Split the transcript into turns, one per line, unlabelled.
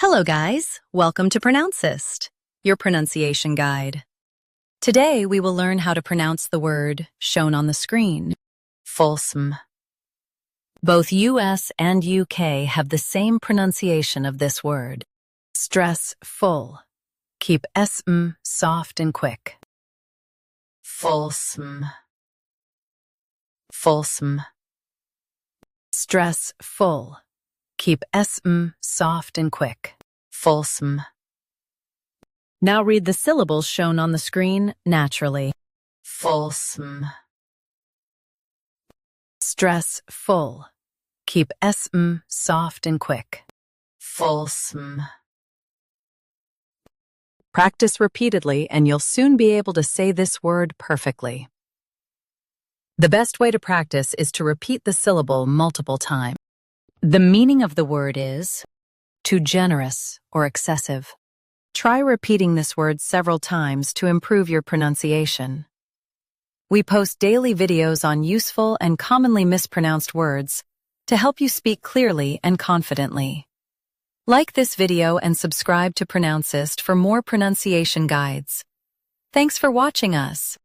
Hello guys, welcome to Pronouncist, your pronunciation guide. Today we will learn how to pronounce the word shown on the screen, FULSOME. Both US and UK have the same pronunciation of this word. Stress full. Keep SM soft and quick. FULSOME. FULSOME. Stress full. Keep SM soft and quick. FULSOME. Now read the syllables shown on the screen naturally. FULSOME. Stress full. Keep SM soft and quick. FULSOME. Practice repeatedly and you'll soon be able to say this word perfectly. The best way to practice is to repeat the syllable multiple times. The meaning of the word is too generous or excessive. Try repeating this word several times to improve your pronunciation. We post daily videos on useful and commonly mispronounced words to help you speak clearly and confidently. Like this video and subscribe to Pronouncist for more pronunciation guides. Thanks for watching us.